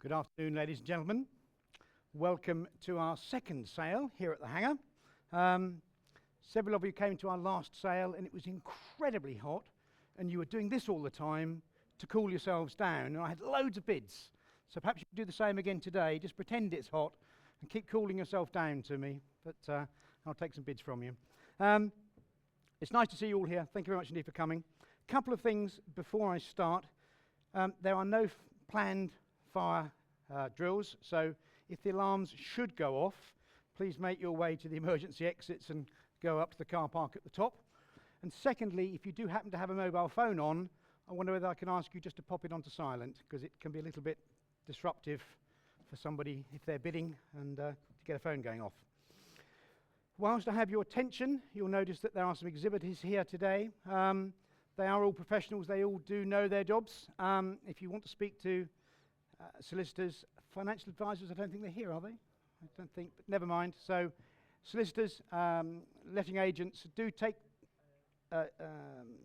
Good afternoon, ladies and gentlemen. Welcome to our second sale here at the hangar. Several of you came to our last sale and it was incredibly hot, and you were doing this all the time to cool yourselves down, and I had loads of bids. So perhaps you could do the same again today. Just pretend it's hot and keep cooling yourself down to me, but I'll take some bids from you. It's nice to see you all here. Thank you very much indeed for coming. A couple of things before I start. There are no planned fire drills, so if the alarms should go off, please make your way to the emergency exits and go up to the car park at the top. And secondly, if you do happen to have a mobile phone on, I wonder whether I can ask you just to pop it onto silent, because it can be a little bit disruptive for somebody if they're bidding and to get a phone going off. Whilst I have your attention, you'll notice that there are some exhibitors here today. They are all professionals, they all do know their jobs. If you want to speak to solicitors, financial advisors, I don't think they're here, are they? I don't think, but never mind. So solicitors, letting agents, do take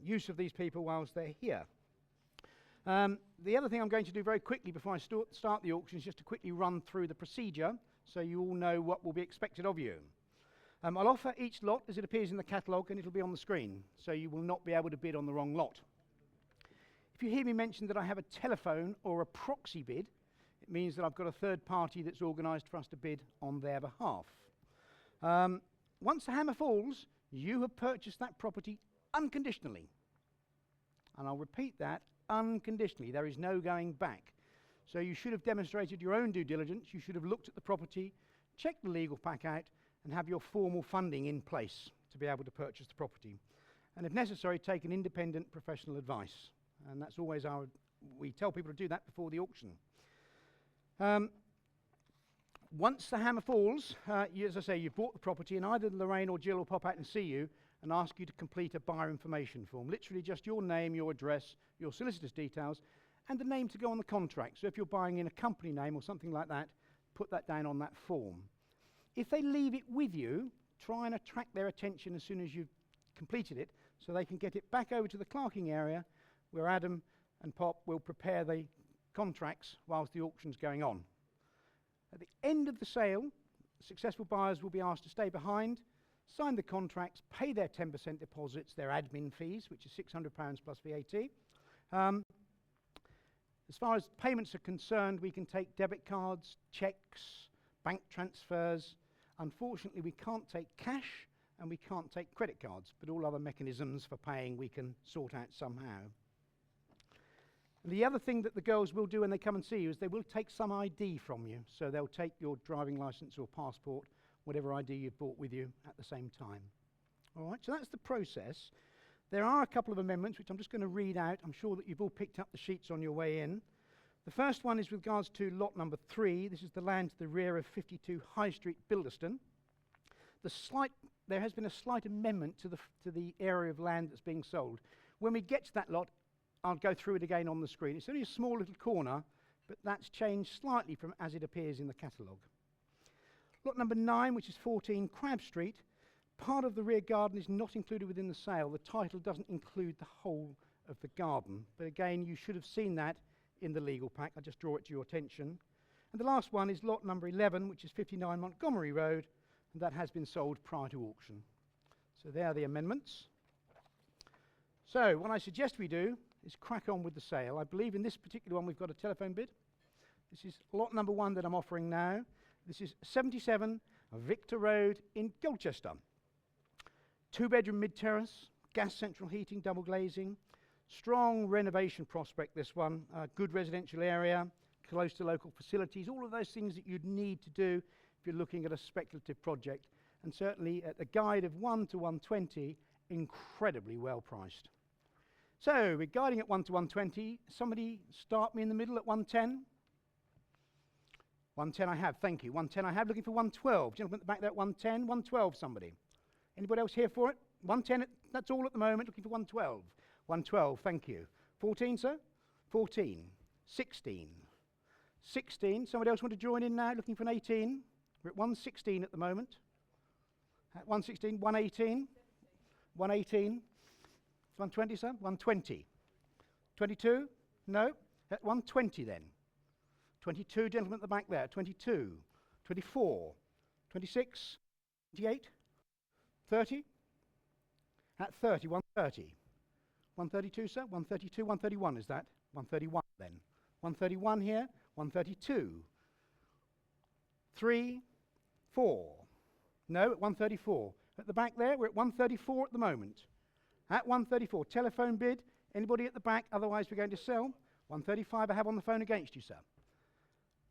use of these people whilst they're here. The other thing I'm going to do very quickly before I start the auction is just to quickly run through the procedure so you all know what will be expected of you. I'll offer each lot as it appears in the catalogue, and it'll be on the screen, so you will not be able to bid on the wrong lot. If you hear me mention that I have a telephone or a proxy bid, it means that I've got a third party that's organised for us to bid on their behalf. Once the hammer falls, you have purchased that property unconditionally. And I'll repeat that, unconditionally. There is no going back. So you should have demonstrated your own due diligence. You should have looked at the property, checked the legal pack out, and have your formal funding in place to be able to purchase the property. And if necessary, take an independent professional advice. And that's always we tell people to do that before the auction. Once the hammer falls, as I say, you've bought the property, and either Lorraine or Jill will pop out and see you and ask you to complete a buyer information form. Literally just your name, your address, your solicitor's details, and the name to go on the contract. So if you're buying in a company name or something like that, put that down on that form. If they leave it with you, try and attract their attention as soon as you've completed it, so they can get it back over to the clerking area where Adam and Pop will prepare the contracts whilst the auction's going on. At the end of the sale, successful buyers will be asked to stay behind, sign the contracts, pay their 10% deposits, their admin fees, which is £600 plus VAT. As far as payments are concerned, we can take debit cards, cheques, bank transfers. Unfortunately, we can't take cash and we can't take credit cards, but all other mechanisms for paying we can sort out somehow. And the other thing that the girls will do when they come and see you is they will take some ID from you. So they'll take your driving license or passport, whatever ID you've brought with you at the same time. All right, so that's the process. There are a couple of amendments which I'm just going to read out. I'm sure that you've all picked up the sheets on your way in. The first one is with regards to lot number 3. This is the land to the rear of 52 High Street, Bilderston. There has been a slight amendment to the area of land that's being sold. When we get to that lot, I'll go through it again on the screen. It's only a small little corner, but that's changed slightly from as it appears in the catalogue. Lot number 9, which is 14 Crab Street, part of the rear garden is not included within the sale. The title doesn't include the whole of the garden, but again, you should have seen that in the legal pack. I just draw it to your attention. And the last one is lot number 11, which is 59 Montgomery Road, and that has been sold prior to auction. So there are the amendments. So what I suggest we do is crack on with the sale. I believe in this particular one we've got a telephone bid. This is lot number 1 that I'm offering now. This is 77 Victor Road in Colchester. 2-bedroom mid-terrace, gas central heating, double glazing. Strong renovation prospect, this one. Good residential area, close to local facilities. All of those things that you'd need to do if you're looking at a speculative project. And certainly at a guide of 1 to 120, incredibly well priced. So we're guiding at 1 to 120. Somebody start me in the middle at 110. 110 I have, thank you. 110 I have, looking for 112. Gentleman at the back there at 110. 112 somebody. Anybody else here for it? 110, that's all at the moment, looking for 112. 112, thank you. 14, sir? 14. 16. 16, somebody else want to join in now, looking for an 18? We're at 116 at the moment. At 116, 118. 118. 120, sir? 120. 22? No? At 120 then. 22, gentlemen at the back there. 22, 24, 26, 28, 30. At 30, 130. 132, sir? 132, 131 is that? 131 then. 131 here, 132. 3, 4. No, at 134. At the back there, we're at 134 at the moment. At 134. Telephone bid. Anybody at the back? Otherwise, we're going to sell. 135 I have on the phone against you, sir.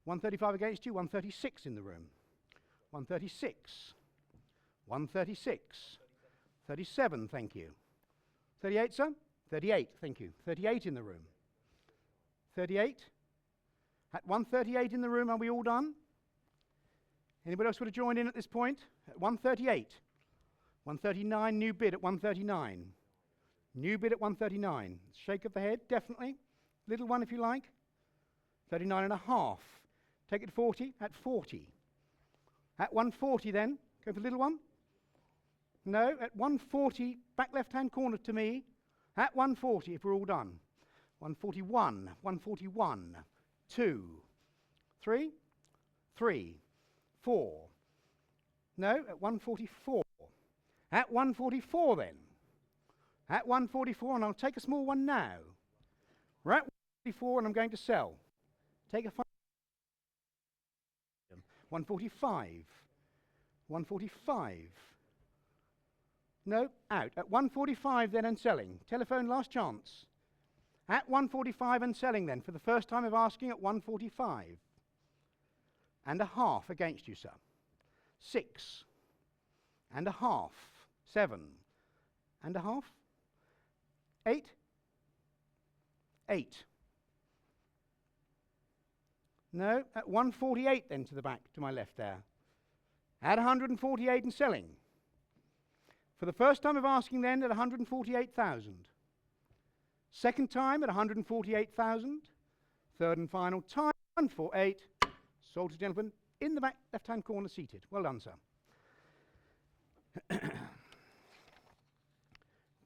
135 against you. 136 in the room. 136. 136. 37, thank you. 38, sir? 38, thank you. 38 in the room. 38. At 138 in the room, are we all done? Anybody else want to join in at this point? At 138. 139, new bid at 139. New bid at 139. Shake of the head, definitely. Little one if you like. 39 and a half. Take it to 40. At 40. At 140 then. Go for the little one. No, at 140, back left-hand corner to me. At 140, if we're all done. 141, 141, 2, 3, 3, 4. No, at 144. At 144 then. At 144, and I'll take a small one now. We're at 144, and I'm going to sell. Take a 145. 145. No, out. At 145 then and selling. Telephone last chance. At 145 and selling then, for the first time of asking at 145. And a half against you, sir. 6. And a half. 7. And a half. 8. 8. No, at 148 then to the back, to my left there. At 148 and selling. For the first time of asking then at 148,000. Second time at 148,000. Third and final time, 148. Sold to gentleman in the back left-hand corner seated. Well done, sir.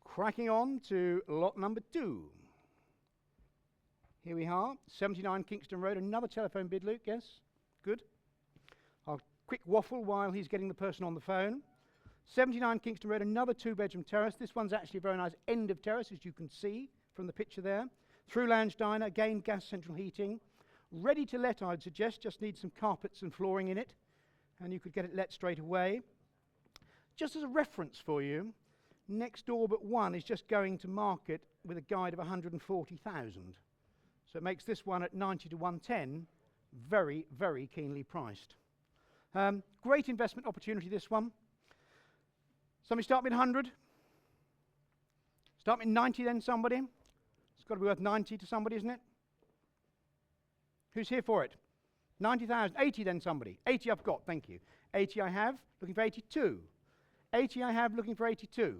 Cracking on to lot number 2. Here we are, 79 Kingston Road. Another telephone bid, Luke, yes? Good. I'll quick waffle while he's getting the person on the phone. 79 Kingston Road, another 2-bedroom terrace. This one's actually a very nice end of terrace, as you can see from the picture there. Through lounge diner, again gas central heating. Ready to let, I'd suggest, just need some carpets and flooring in it, and you could get it let straight away. Just as a reference for you, next door but one is just going to market with a guide of 140,000. So it makes this one at 90 to 110 very, very keenly priced. Great investment opportunity, this one. Somebody start me at 100. Start me at 90 then, somebody. It's got to be worth 90 to somebody, isn't it? Who's here for it? 90,000. 80 then, somebody. 80 I've got, thank you. 80 I have, looking for 82. 80 I have, looking for 82.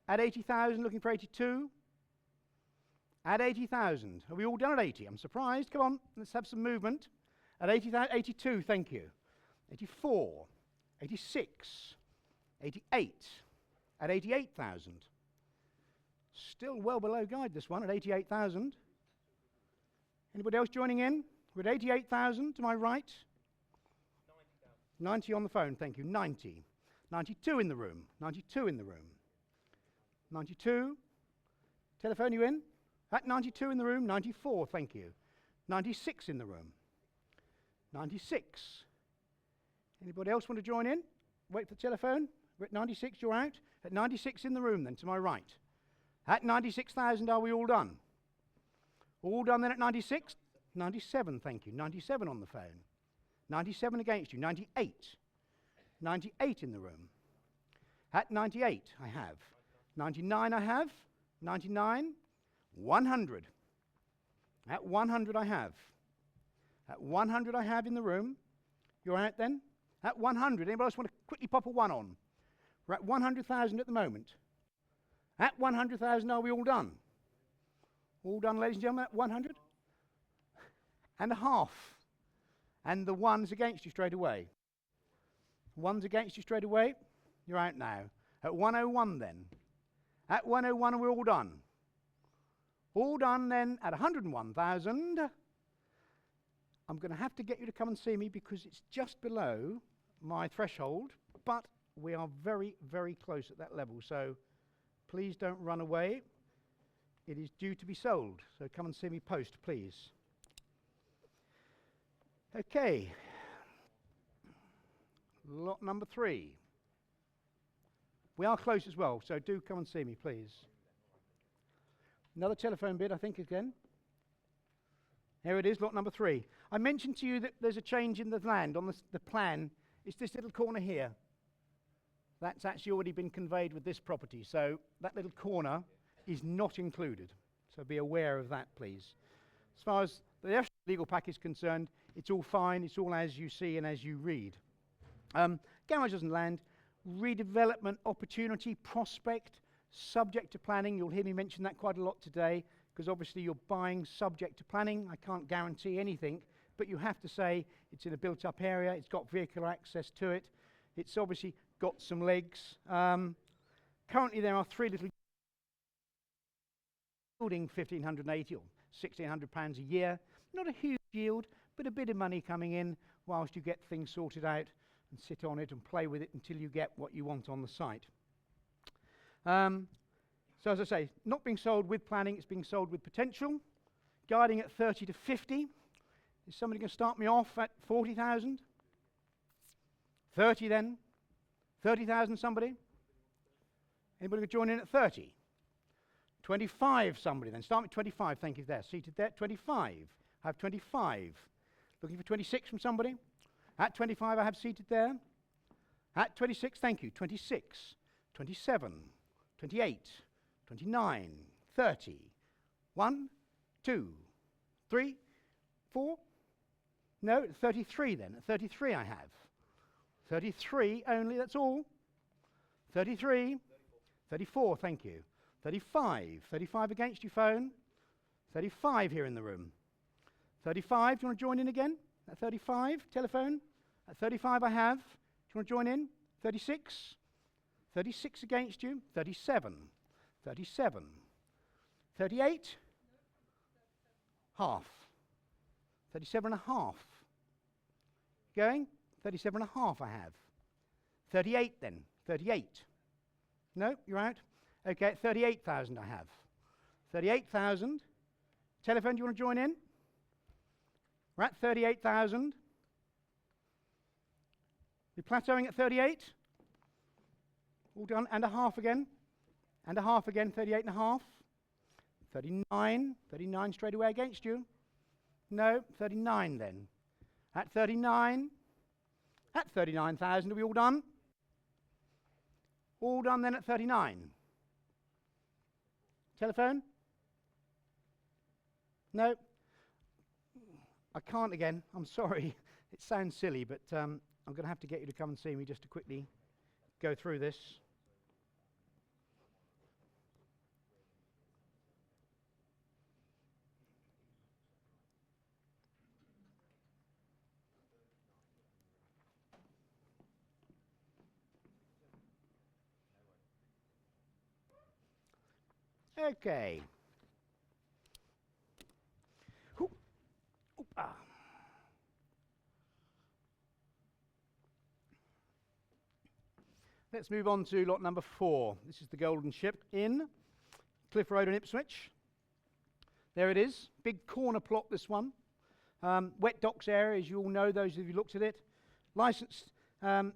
At 80,000, looking for 82. At 80,000. Are we all done at 80? I'm surprised. Come on, let's have some movement. At 82, thank you. 84. 86. 88. At 88,000. Still well below guide, this one, at 88,000. Anybody else joining in? We're at 88,000 to my right. 90 on the phone, thank you. 90. 92 in the room. 92 in the room. 92. Telephone you in? At 92 in the room. 94, thank you. 96 in the room. 96. Anybody else want to join in? Wait for the telephone. We're at 96, you're out. At 96 in the room then, to my right. At 96,000, are we all done? All done then at 96? 97, thank you. 97 on the phone. 97 against you. 98. 98 in the room. At 98, I have. 99 I have. 99. 100. At 100 I have. At 100 I have in the room. You're out then? At 100. Anybody else want to quickly pop a 1 on? We're at 100,000 at the moment. At 100,000, are we all done? All done, ladies and gentlemen, at 100? And a half. And the 1's against you straight away. 1's against you straight away. You're out now. At 101 then. At 101, we're all done. All done then at 101,000. I'm going to have to get you to come and see me because it's just below my threshold, but we are very, very close at that level. So please don't run away. It is due to be sold. So come and see me post, please. Okay. Lot number 3. We are close as well, so do come and see me, please. Another telephone bid, I think, again. Here it is, lot number 3. I mentioned to you that there's a change in the land on the plan. It's this little corner here. That's actually already been conveyed with this property, so that little corner is not included. So be aware of that, please. As far as the actual legal pack is concerned, it's all fine. It's all as you see and as you read. Garage doesn't land. Redevelopment opportunity prospect, subject to planning. You'll hear me mention that quite a lot today, because obviously you're buying subject to planning. I can't guarantee anything, but you have to say it's in a built-up area, it's got vehicular access to it, it's obviously got some legs. Currently there are 3 little yielding 1,580 or 1,600 pounds a year. Not a huge yield, but a bit of money coming in whilst you get things sorted out and sit on it and play with it until you get what you want on the site. So as I say, not being sold with planning, it's being sold with potential. Guiding at 30 to 50. Is somebody going to start me off at 40,000? 30 then? 30,000 somebody? Anybody going to join in at 30? 25 somebody then. Start with 25, thank you there. Seated there, 25. I have 25. Looking for 26 from somebody? At 25 I have seated there. At 26, thank you. 26, 27, 28, 29, 30. 1, 2, 3, 4. No, 33 then. 33 I have. 33 only, that's all. 33. 34, thank you. 35. 35 against you, phone. 35 here in the room. 35, do you want to join in again? At 35, telephone. At 35 I have. Do you want to join in? 36. 36 against you. 37. 37. 38. Half. 37 and a half. Going? 37 and a half I have. 38 then. 38. No, you're out. Okay, 38,000 I have. 38,000. Telephone, do you want to join in? We're at 38,000. We're plateauing at 38. All done. And a half again. And a half again. 38 and a half. 39. 39 straight away against you. No, 39 then. At 39. At 39,000. Are we all done? All done then at 39. Telephone? No. I can't again. I'm sorry. It sounds silly, but I'm going to have to get you to come and see me just to quickly go through this. Okay. Let's move on to lot number 4. This is the Golden Ship in Cliff Road in Ipswich. There it is. Big corner plot, this one. Wet docks area, as you all know, those of you who looked at it. Licensed,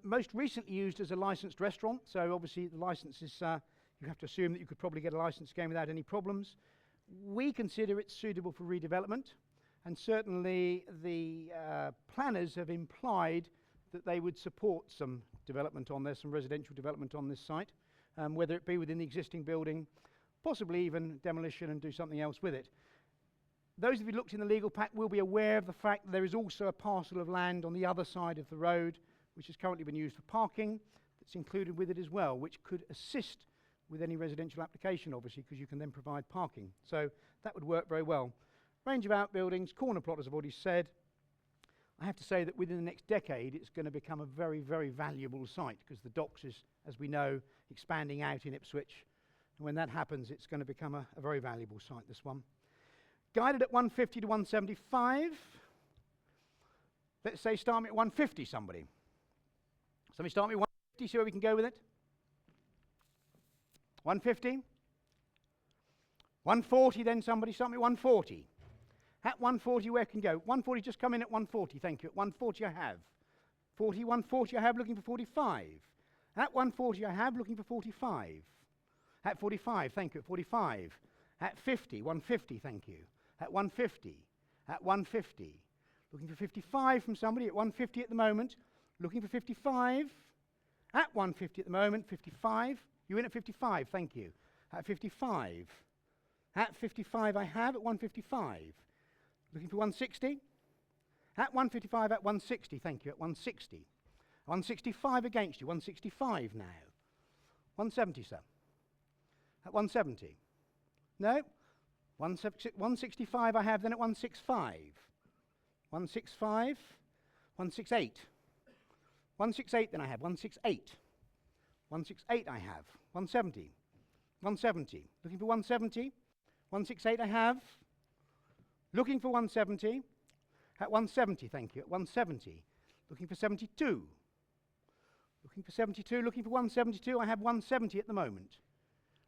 most recently used as a licensed restaurant, so obviously the license is, you have to assume that you could probably get a license again without any problems. We consider it suitable for redevelopment, and certainly the planners have implied that they would support some development on this, some residential development on this site, whether it be within the existing building, possibly even demolition and do something else with it. Those of you who looked in the legal pack will be aware of the fact that there is also a parcel of land on the other side of the road, which has currently been used for parking, that's included with it as well, which could assist with any residential application, obviously, because you can then provide parking. So that would work very well. Range of outbuildings, corner plot, as I've already said. I have to say that within the next decade, it's going to become a very, very valuable site, because the docks is, as we know, expanding out in Ipswich. And when that happens, it's going to become a very valuable site, this one. Guided at 150 to 175. Let's say start me at 150, somebody. Somebody start me at 150, see where we can go with it. 150. 140 then, somebody start me at 140. At 140, where can go? 140, just come in at 140, thank you. At 140 I have. 40, 140 I have, looking for 45. At 140 I have, looking for 45. At 45, thank you, at 45. At 50, 150, thank you. At 150. At 150. Looking for 55 from somebody at 150 at the moment. Looking for 55. At 150 at the moment, 55. You in at 55, thank you. At 55. At 55 I have, at 155. Looking for 160. At 155, at 160, thank you, at 160. 165 against you, 165 now. 170, sir. At 170. No. 165 I have, then at 165. 165. 168. 168 then I have, 168. 168 I have, 170. 170. Looking for 170. 168 I have. Looking for 170. At 170, thank you, at 170. Looking for 72. Looking for 72, looking for 172. I have 170 at the moment.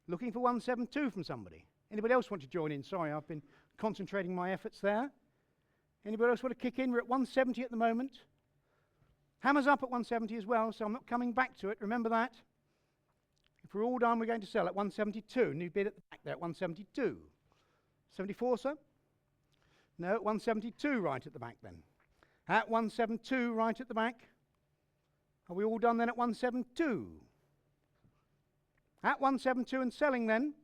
Looking for 172 from somebody. Anybody else want to join in? Sorry, I've been concentrating my efforts there. Anybody else want to kick in? We're at 170 at the moment. Hammer's up at 170 as well, so I'm not coming back to it. Remember that. If we're all done, we're going to sell at 172. New bid at the back there at 172. 74, sir? No, 172 right at the back then. At 172 right at the back. Are we all done then at 172? At 172 and selling then.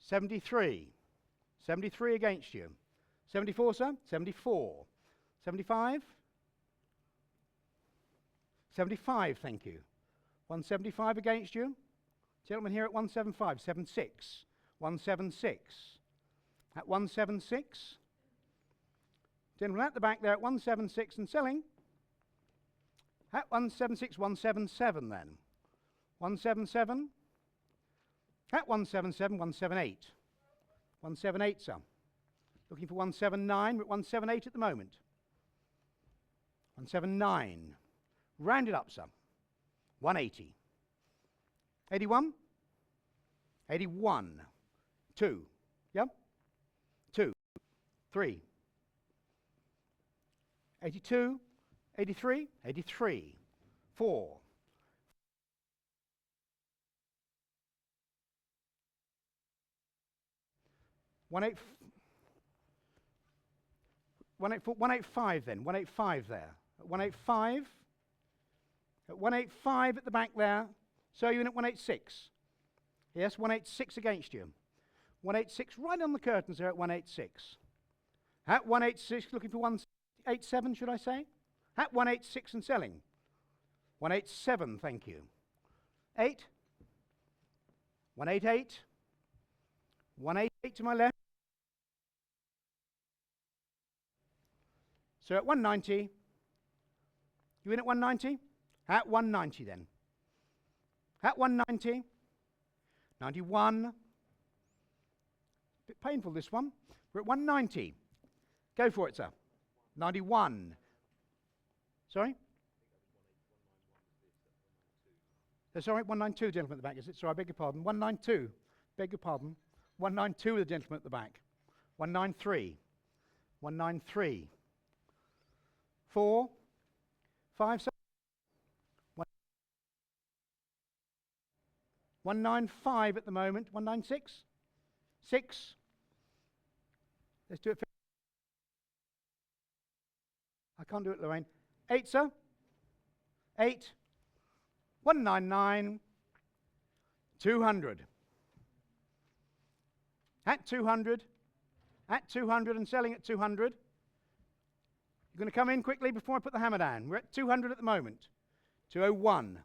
73. 73 against you. 74, sir? 74. 75? 75, thank you. 175 against you. Gentlemen here at 175. 76. 176. At 176. Gentlemen at the back there at 176 and selling. At 176, 177 then. 177. At 177, 178. 178, sir. Looking for 179. We're at 178 at the moment. 179. Round it up, sir. 180. 81. 81. 2. Yep. 2. 3. 82. 83. 83. 4. 185 then. 185 there. At 185. At 185 at the back there. So you're in at 186. Yes, 186 against you. 186 right on the curtains there at 186. At 186, looking for 187, should I say? At 186 and selling. 187, thank you. 8. 188. 188 to my left. So at 190. You in at 190? At 190 then. At 190. 91. Bit painful this one. We're at 190. Go for it, sir. 91. Sorry? Sorry, 192, gentleman at the back, is it? Sorry, I beg your pardon. 192. Beg your pardon. 192 the gentleman at the back. 193. 193. 4. 5. 7. 195 at the moment. 196. 6. Let's do it. I can't do it, Lorraine. 8, sir. 8. 199. 200. At 200. At 200 and selling at 200. You're going to come in quickly before I put the hammer down. We're at 200 at the moment. 201.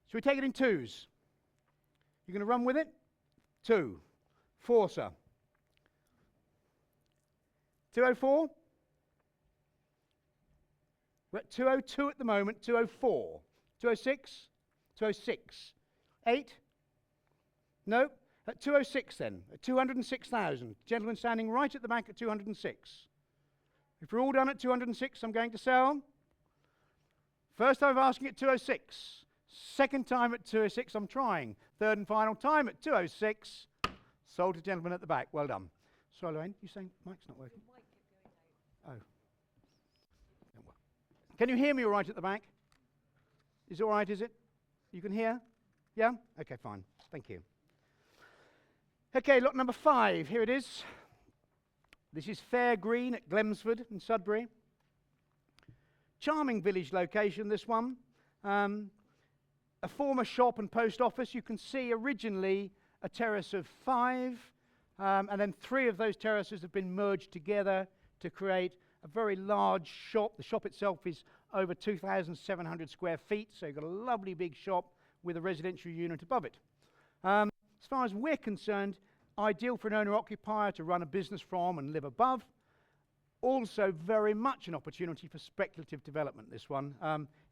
Shall we take it in twos? You're going to run with it? 2. 4, sir. 204. We're at 202 at the moment. 204. 206. 206. 8. No. At 206 then. At 206,000. Gentleman standing right at the back at 206. If we're all done at 206, I'm going to sell. First time asking at 206. Second time at 206, I'm trying. Third and final time at 206. Sold to gentleman at the back. Well done. Sorry, Lorraine, you saying mic's not working? The mic kept going out. Oh. Can you hear me all right at the back? Is it all right, is it? You can hear? Yeah? Okay, fine. Thank you. Okay, lot number 5. Here it is. This is Fair Green at Glemsford in Sudbury. Charming village location, this one. A former shop and post office. You can see originally a terrace of 5, and then 3 of those terraces have been merged together to create a very large shop. The shop itself is over 2,700 square feet, so you've got a lovely big shop with a residential unit above it. As far as we're concerned, ideal for an owner-occupier to run a business from and live above. Also very much an opportunity for speculative development, this one.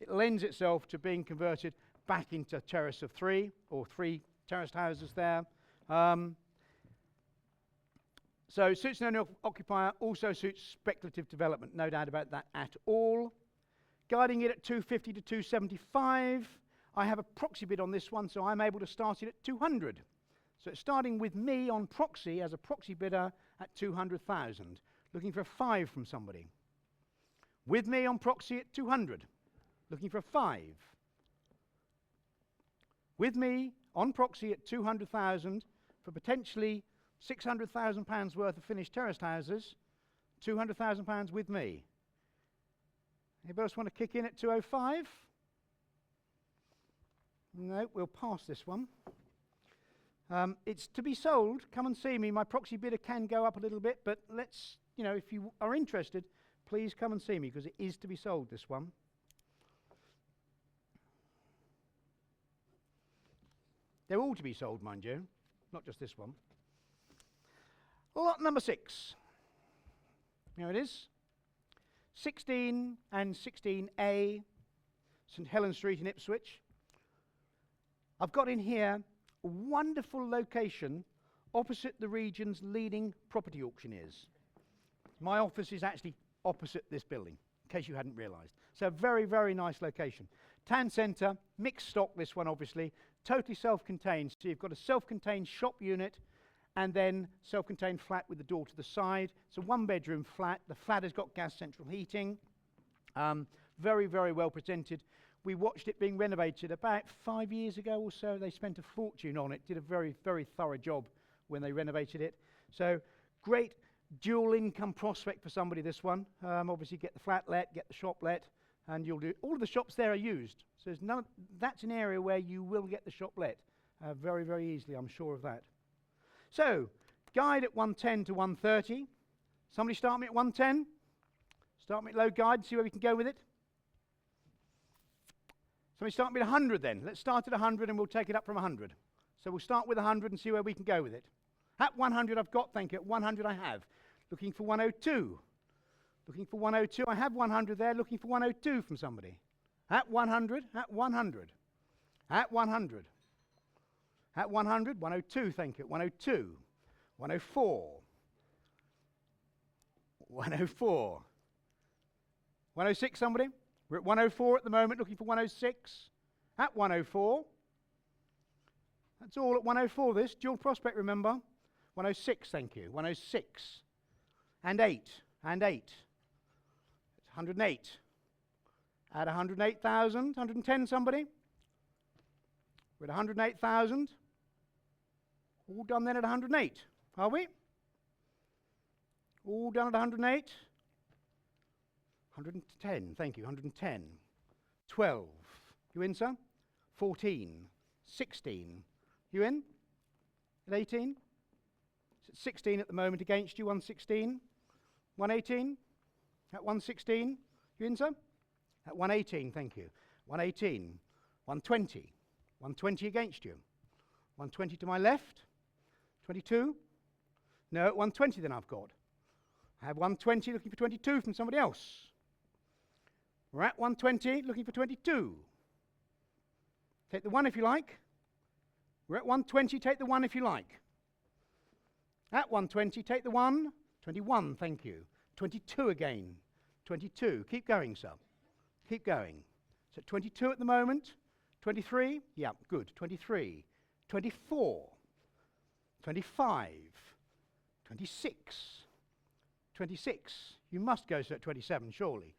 It lends itself to being converted back into terrace of 3, or 3 terraced houses there. So suits an owner-occupier, also suits speculative development, no doubt about that at all. Guiding it at 250 to 275. I have a proxy bid on this one, so I'm able to start it at 200. So it's starting with me on proxy as a proxy bidder at 200,000. Looking for a 5 from somebody. With me on proxy at 200. Looking for a 5. With me on proxy at 200,000 for potentially £600,000 worth of finished terraced houses. £200,000 with me. Anybody else want to kick in at 205? No, we'll pass this one. It's to be sold. Come and see me. My proxy bidder can go up a little bit, but let's, if you are interested, please come and see me because it is to be sold, this one. They're all to be sold, mind you, not just this one. Lot number 6. Here it is. 16 and 16A, St Helens Street in Ipswich. I've got in here a wonderful location opposite the region's leading property auctioneers. My office is actually opposite this building, in case you hadn't realised. So very, very nice location. Town centre, mixed stock this one obviously, totally self-contained. So you've got a self-contained shop unit and then self-contained flat with the door to the side. It's a 1-bedroom flat. The flat has got gas central heating. Very, very well presented. We watched it being renovated about 5 years ago or so. They spent a fortune on it, did a very, very thorough job when they renovated it. So great dual income prospect for somebody, this one. Obviously get the flat let, get the shop let, and you'll do, all of the shops there are used. So there's none, that's an area where you will get the shop let very, very easily, I'm sure of that. So, guide at 110 to 130. Somebody start me at 110. Start me at low guide, see where we can go with it. Somebody start me at 100 then. Let's start at 100 and we'll take it up from 100. So we'll start with 100 and see where we can go with it. At 100 I've got, thank you. At 100 I have. Looking for 102. Looking for 102. I have 100 there. Looking for 102 from somebody. At 100, at 100. At 100. At 100, 102, thank you. 102. 104. 104. 106, somebody? We're at 104 at the moment, looking for 106. At 104. That's all at 104, this. Dual prospect, remember. 106, thank you. 106. And 8. And 8. It's 108. At 108,000. 110, somebody? We're at 108,000. All done then at 108, are we? All done at 108. 110, thank you, 110. 12, you in, sir? 14, 16, you in? At 18? It's at 16 at the moment against you, 116. 118, at 116, you in, sir? At 118, thank you. 118, 120, 120 against you. 120 to my left. 22? No, at 120 then I've got. I have 120 looking for 22 from somebody else. We're at 120 looking for 22. Take the 1 if you like. We're at 120, take the 1 if you like. At 120, take the 1. 21, thank you. 22 again. 22. Keep going, sir. Keep going. So 22 at the moment. 23. Yeah, good. 23. 24. 25. 26. 26. You must go, sir, at 27, surely.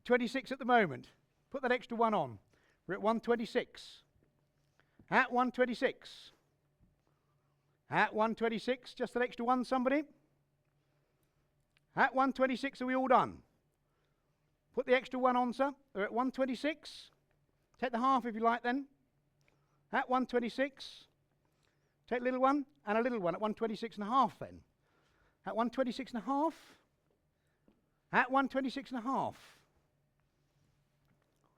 26 at the moment. Put that extra one on. We're at 126. At 126. At 126. Just an extra one, somebody. At 126, are we all done? Put the extra one on, sir. We're at 126. Take the half if you like, then. At 126. Take a little one and a little one at 126 and a half, then. At 126 and a half. At 126 and a half.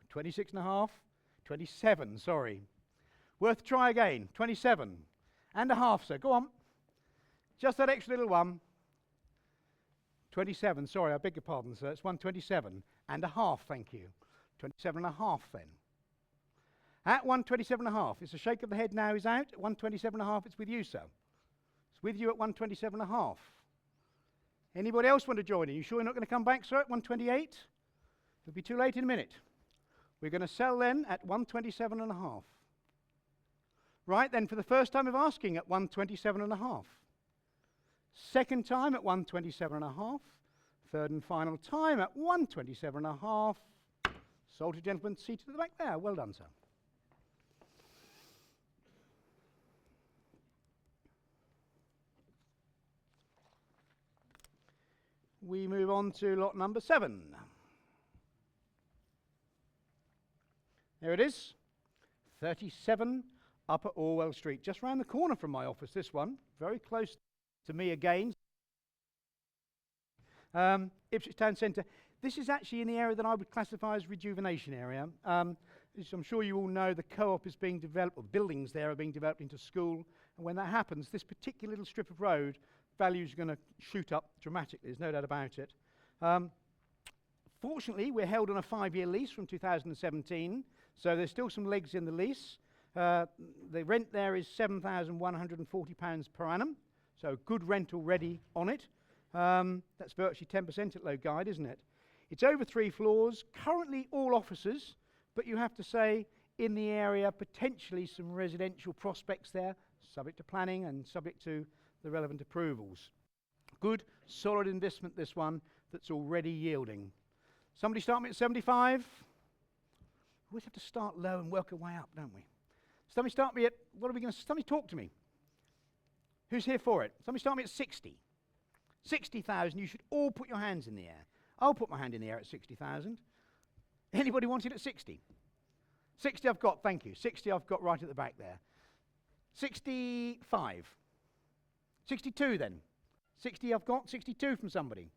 26 and a half. 27, sorry. Worth a try again. 27 and a half, sir. Go on. Just that extra little one. 27, sorry, I beg your pardon, sir. It's 127 and a half, thank you. 27 and a half, then. At 127 and a half. It's a shake of the head now is out. At 127 and a half, it's with you, sir. It's with you at 127 and a half. Anybody else want to join in? You sure you're not going to come back, sir, at 128? It'll be too late in a minute. We're going to sell then at 127 and a half. Right, then, for the first time of asking at 127 and a half. Second time at 127 and a half. Third and final time at 127 and a half. Sold to gentleman seated at the back there. Well done, sir. We move on to lot number 7. There it is. 37 Upper Orwell Street. Just round the corner from my office, this one. Very close to me again. Ipswich Town Centre. This is actually in the area that I would classify as rejuvenation area. As I'm sure you all know, the co-op is being developed, or buildings there are being developed into school. And when that happens, this particular little strip of road, values are going to shoot up dramatically. There's no doubt about it. Fortunately, we're held on a 5-year lease from 2017, so there's still some legs in the lease. The rent there is £7,140 per annum, so good rent already on it. That's virtually 10% at low guide, isn't it? It's over 3 floors, currently all offices, but you have to say in the area potentially some residential prospects there, subject to planning and subject to the relevant approvals. Good, solid investment, this one, that's already yielding. Somebody start me at 75. We always have to start low and work our way up, don't we? Somebody start me at, what are we going to, somebody talk to me. Who's here for it? Somebody start me at 60. 60,000, you should all put your hands in the air. I'll put my hand in the air at 60,000. Anybody want it at 60? 60 I've got, thank you. 60 I've got right at the back there. 65. 62 then. 60 I've got, 62 from somebody.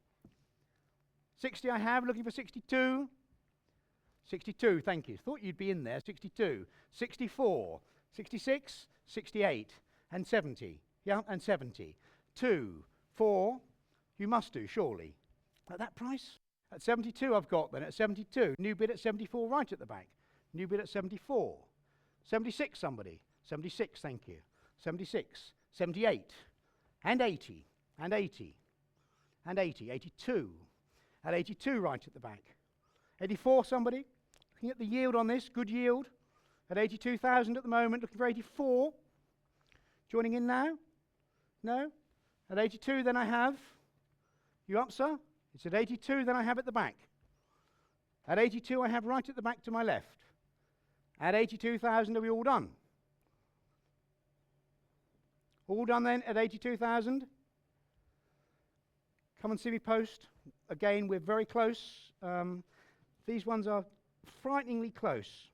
60 I have, looking for 62. 62, thank you. Thought you'd be in there. 62. 64. 66. 68. And 70. Yeah, and 70. 2. 4. You must do, surely. At that price? At 72 I've got then, at 72. New bid at 74 right at the back. New bid at 74. 76 somebody. 76, thank you. 76. 78. And 80. And 80. And 80. 82. At 82 right at the back. 84 somebody. Looking at the yield on this, good yield. At 82,000 at the moment, looking for 84. Joining in now? No? At 82 then I have. You up, sir? It's at 82 then I have at the back. At 82 I have right at the back to my left. At 82,000 are we all done? All done then at 82,000? Come and see me post. Again, we're very close. These ones are frighteningly close.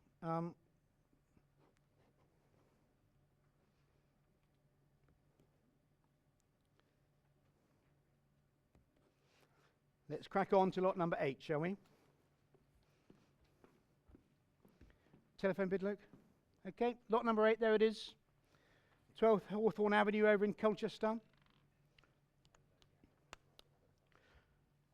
Let's crack on to lot number 8, shall we? Telephone bid, Luke? Okay, lot number 8, there it is. 12 Hawthorne Avenue over in Colchester.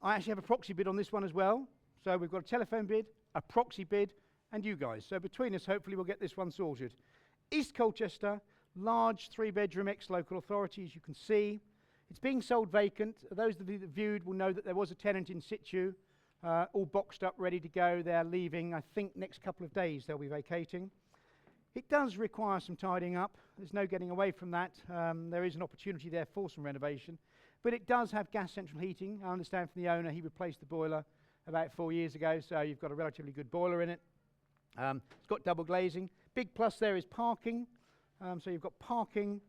I actually have a proxy bid on this one as well. So we've got a telephone bid, a proxy bid, and you guys. So between us, hopefully we'll get this one sorted. East Colchester, large 3-bedroom ex-local authority, as you can see. It's being sold vacant. Those of you that viewed will know that there was a tenant in situ, all boxed up, ready to go. They're leaving, I think, next couple of days they'll be vacating. It does require some tidying up. There's no getting away from that. There is an opportunity there for some renovation. But it does have gas central heating. I understand from the owner he replaced the boiler about 4 years ago, so you've got a relatively good boiler in it. It's got double glazing. Big plus there is parking. So you've got parking.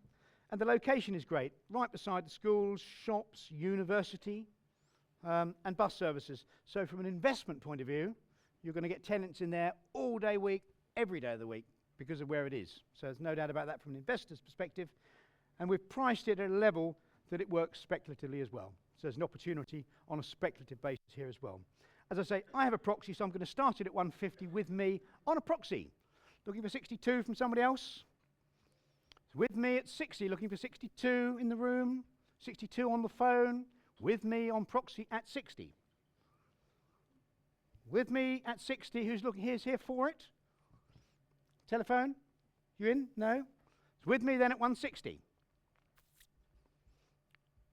And the location is great, right beside the schools, shops, university, and bus services. So from an investment point of view, you're going to get tenants in there all day week, every day of the week, because of where it is. So there's no doubt about that from an investor's perspective. And we've priced it at a level that it works speculatively as well. So there's an opportunity on a speculative basis here as well. As I say, I have a proxy, so I'm going to start it at 150 with me on a proxy. Looking for 62 from somebody else? With me at 60, looking for 62 in the room, 62 on the phone, with me on proxy at 60. With me at 60, who's looking, here's here for it? Telephone? You in? No? It's with me then at 160.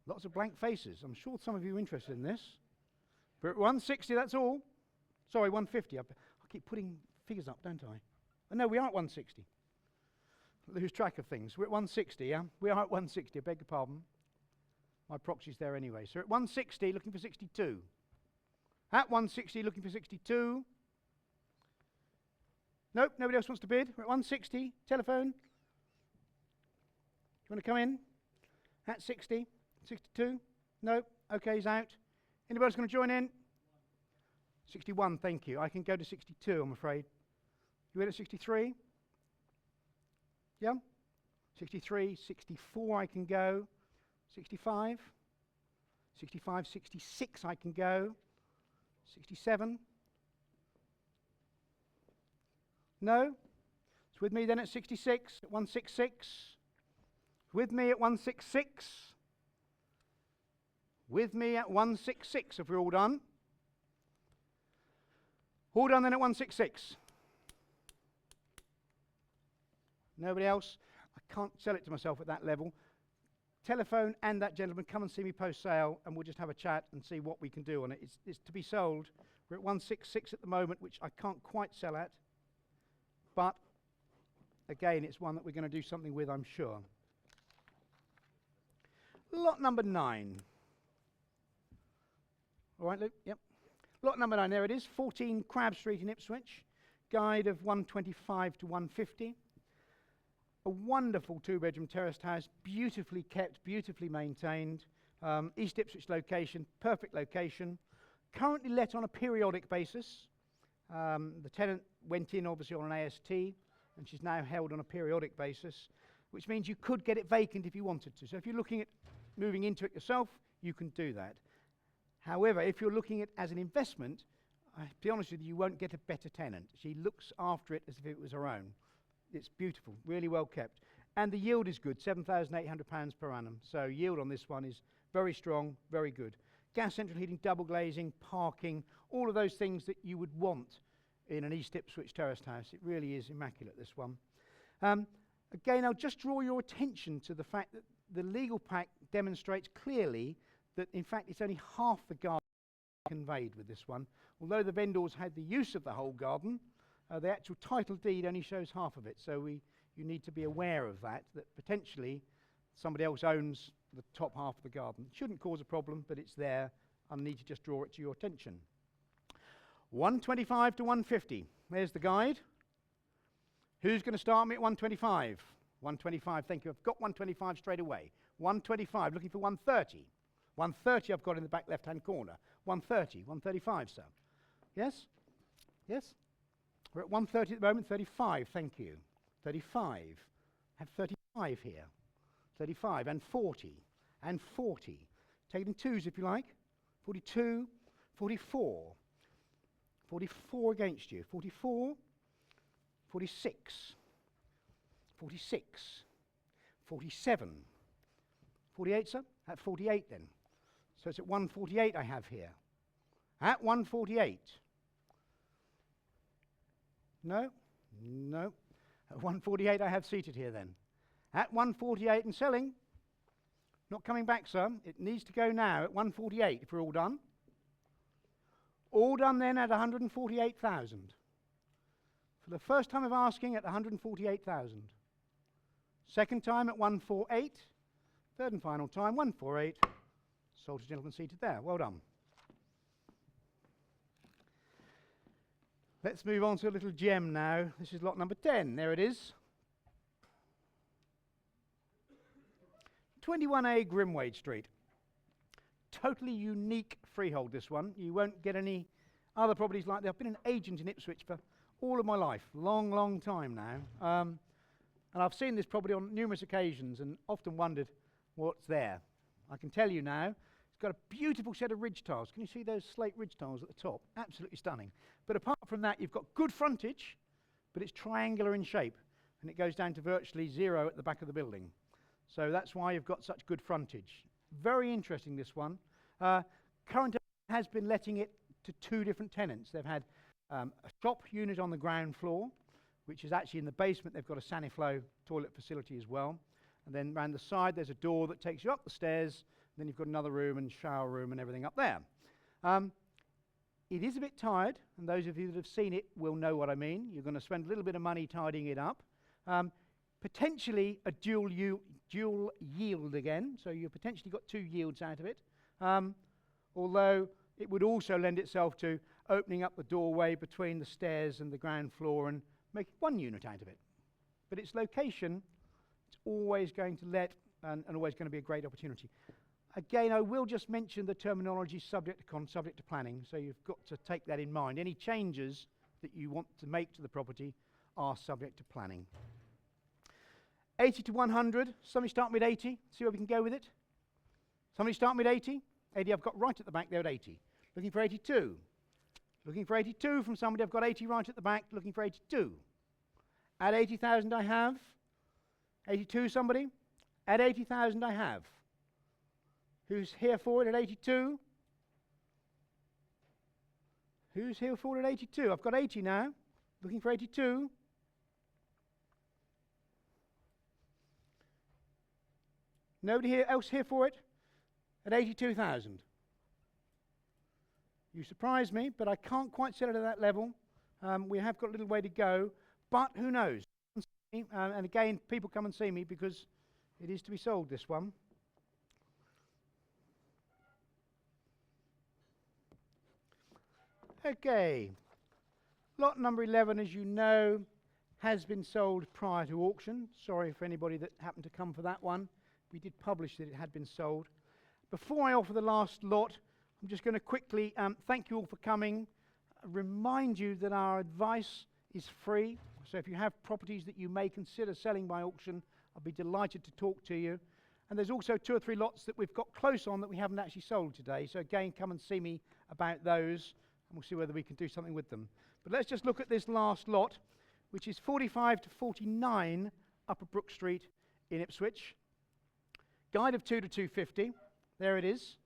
Lots of blank faces. I'm sure some of you are interested in this. But at 160, that's all. Sorry, 150. I keep putting figures up, don't I? Oh, no, we are at 160. Lose track of things. We're at 160, yeah? We are at 160, I beg your pardon. My proxy's there anyway. So at 160, looking for 62. At 160, looking for 62. Nope, nobody else wants to bid. We're at 160. Telephone. You want to come in? At 60. 62. Nope. Okay, he's out. Anybody else going to join in? 61, thank you. I can go to 62, I'm afraid. You in at 63? Yeah? 63, 64 I can go. 65? 65, 66 I can go. 67? No? It's with me then at 66, at 166. With me at 166. With me at 166, if we're all done. All done then at 166. Nobody else? I can't sell it to myself at that level. Telephone and that gentleman, come and see me post-sale, and we'll just have a chat and see what we can do on it. It's to be sold. We're at 166 at the moment, which I can't quite sell at. But, again, it's one that we're going to do something with, I'm sure. Lot number 9. All right, Luke? Yep. Lot number 9, there it is. 14 Crab Street in Ipswich. Guide of 125 to 150. A wonderful two-bedroom terraced house, beautifully kept, beautifully maintained. East Ipswich location, perfect location. Currently let on a periodic basis. The tenant went in obviously on an AST, and she's now held on a periodic basis, which means you could get it vacant if you wanted to. So if you're looking at moving into it yourself, you can do that. However, if you're looking at it as an investment, to be honest with you, you won't get a better tenant. She looks after it as if it was her own. It's beautiful, really well kept. And the yield is good, £7,800 per annum. So yield on this one is very strong, very good. Gas central heating, double glazing, parking, all of those things that you would want in an East Ipswich terraced house. It really is immaculate, this one. Again, I'll just draw your attention to the fact that the legal pack demonstrates clearly that, in fact, it's only half the garden conveyed with this one. Although the vendors had the use of the whole garden, the actual title deed only shows half of it. So you need to be aware of that potentially somebody else owns the top half of the garden. Shouldn't cause a problem, but it's there. I need to just draw it to your attention. 125 to 150. There's the guide. Who's going to start me at 125? 125, thank you. I've got 125 straight away. 125, looking for 130. 130 I've got in the back left-hand corner. 130, 135, sir. Yes? Yes? We're at 130 at the moment. 35, thank you. 35. Have 35 here. 35 and 40 and 40. Take it in twos if you like. 42, 44. 44 against you. 44, 46, 46, 47. 48, sir? At 48 then. So it's at 148 I have here. At 148. No? No. At 148 I have seated here then. At 148 and selling. Not coming back, sir. It needs to go now at 148 if we're all done. All done then at 148,000. For the first time of asking at 148,000. Second time at 148. Third and final time, 148. Sold to gentleman seated there. Well done. Let's move on to a little gem now. This is lot number 10. There it is. 21A Grimwade Street. Totally unique freehold, this one. You won't get any other properties like that. I've been an agent in Ipswich for all of my life. Long, long time now. And I've seen this property on numerous occasions and often wondered what's there. I can tell you now, it's got a beautiful set of ridge tiles. Can you see those slate ridge tiles at the top? Absolutely stunning. But apart from that, you've got good frontage, but it's triangular in shape, and it goes down to virtually 0 at the back of the building. So that's why you've got such good frontage. Very interesting, this one. Current has been letting it to 2 different tenants. They've had a shop unit on the ground floor, which is actually in the basement. They've got a Saniflow toilet facility as well. And then around the side, there's a door that takes you up the stairs. Then you've got another room and shower room and everything up there. It is a bit tired, and those of you that have seen it will know what I mean. You're going to spend a little bit of money tidying it up. Potentially a dual yield again, so you've potentially got 2 yields out of it. Although it would also lend itself to opening up the doorway between the stairs and the ground floor and make 1 unit out of it. But its location, it's always going to let and always going to be a great opportunity. Again, I will just mention the terminology subject to planning, so you've got to take that in mind. Any changes that you want to make to the property are subject to planning. 80 to 100, somebody start with 80, see where we can go with it. Somebody start with 80. 80 I've got right at the back there at 80. Looking for 82. Looking for 82 from somebody. I've got 80 right at the back, looking for 82. At 80,000 I have. 82 somebody. At 80,000 I have. Who's here for it at 82? Who's here for it at 82? I've got 80 now. Looking for 82. Nobody else here for it at 82,000. You surprise me, but I can't quite sell it at that level. We have got a little way to go, but who knows? And again, people come and see me because it is to be sold, this one. Okay, lot number 11, as you know, has been sold prior to auction. Sorry for anybody that happened to come for that one. We did publish that it had been sold. Before I offer the last lot, I'm just going to quickly thank you all for coming. Remind you that our advice is free. So if you have properties that you may consider selling by auction, I'll be delighted to talk to you. And there's also 2 or 3 lots that we've got close on that we haven't actually sold today. So again, come and see me about those, and we'll see whether we can do something with them. But let's just look at this last lot, which is 45 to 49 Upper Brook Street in Ipswich. Guide of 2 to 250. There it is.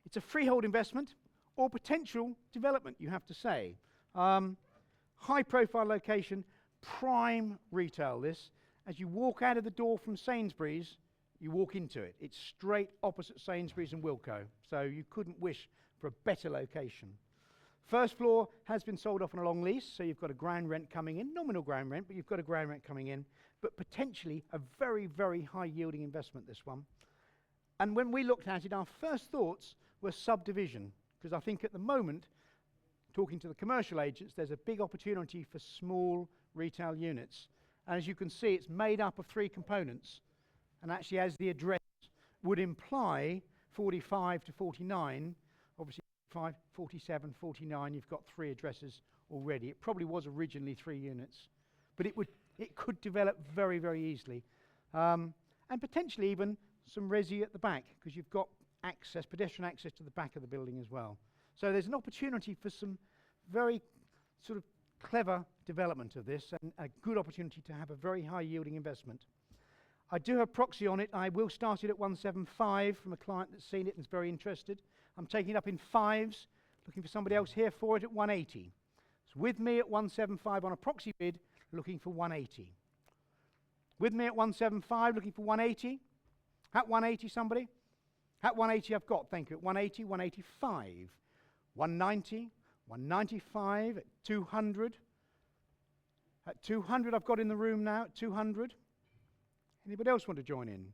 It's a freehold investment or potential development, you have to say. High profile location, prime retail this. As you walk out of the door from Sainsbury's, you walk into it. It's straight opposite Sainsbury's and Wilko, so you couldn't wish for a better location. First floor has been sold off on a long lease, so you've got a ground rent coming in, nominal ground rent, but you've got a ground rent coming in, but potentially a very, very high yielding investment, this one. And when we looked at it, our first thoughts were subdivision, because I think at the moment, talking to the commercial agents, there's a big opportunity for small retail units. And as you can see, it's made up of 3 components. And actually, as the address would imply, 45 to 49, obviously 45, 47, 49, you've got 3 addresses already. It probably was originally 3 units. But it could develop very, very easily. And potentially even some resi at the back, because you've got access, pedestrian access to the back of the building as well. So there's an opportunity for some very sort of clever development of this, and a good opportunity to have a very high yielding investment. I do have proxy on it. I will start it at 175 from a client that's seen it and is very interested. I'm taking it up in 5s, looking for somebody else here for it at 180. It's with me at 175 on a proxy bid, looking for 180. With me at 175, looking for 180. At 180, somebody? At 180 I've got, thank you. At 180, 185. 190, 195, at 200. At 200 I've got in the room now, at 200. Anybody else want to join in?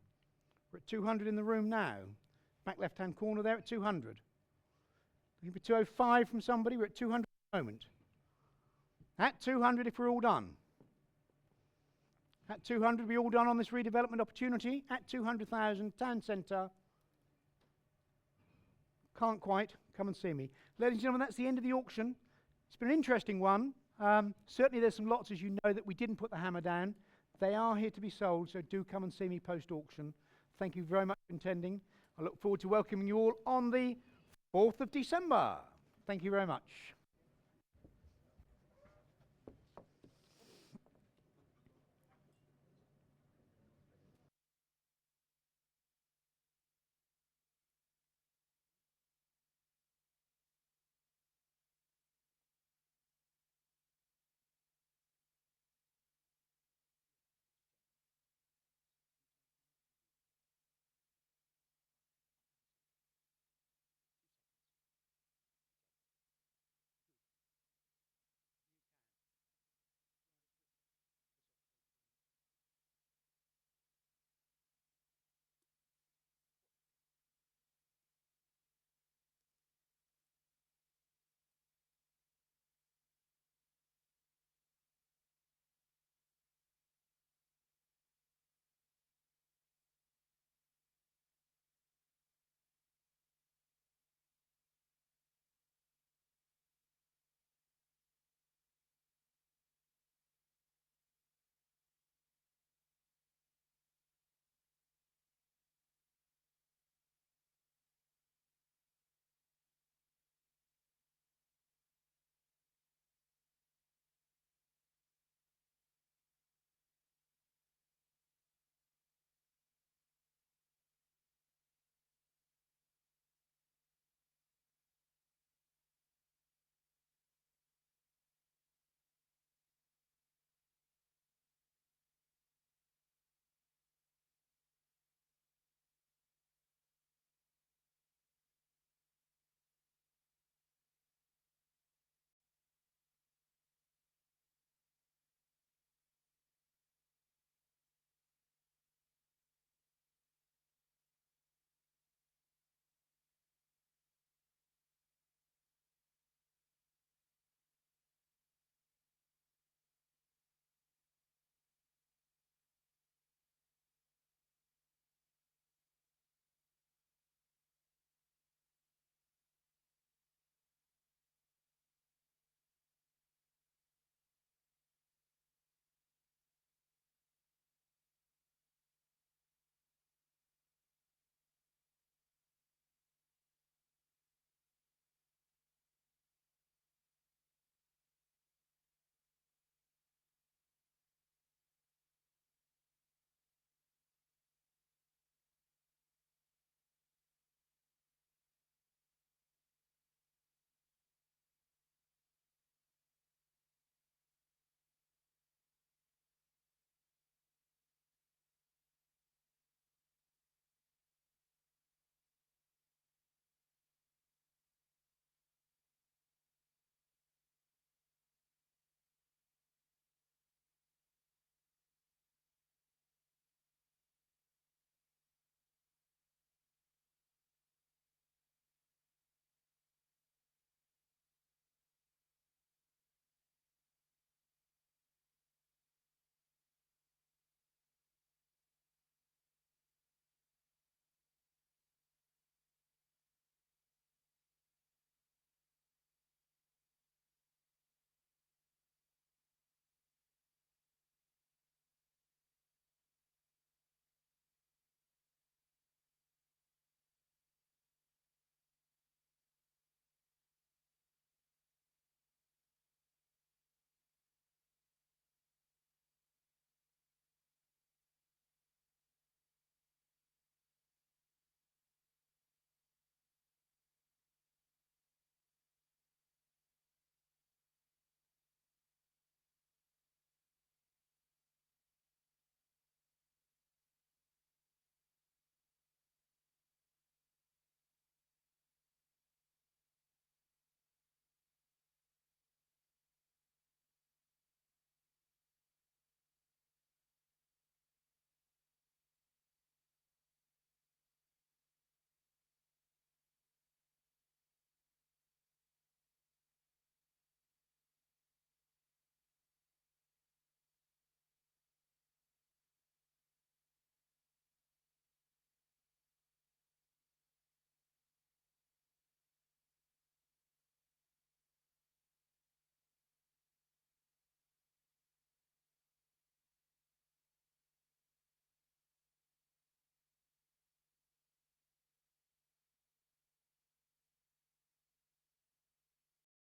We're at 200 in the room now. Back left-hand corner there at 200. Looking for 205 from somebody, we're at 200 at the moment. At 200 if we're all done. At 200 we all done on this redevelopment opportunity. At 200,000, town centre. Can't quite, come and see me. Ladies and gentlemen, that's the end of the auction. It's been an interesting one. Certainly there's some lots, as you know, that we didn't put the hammer down. They are here to be sold, so do come and see me post-auction. Thank you very much for attending. I look forward to welcoming you all on the 4th of December. Thank you very much.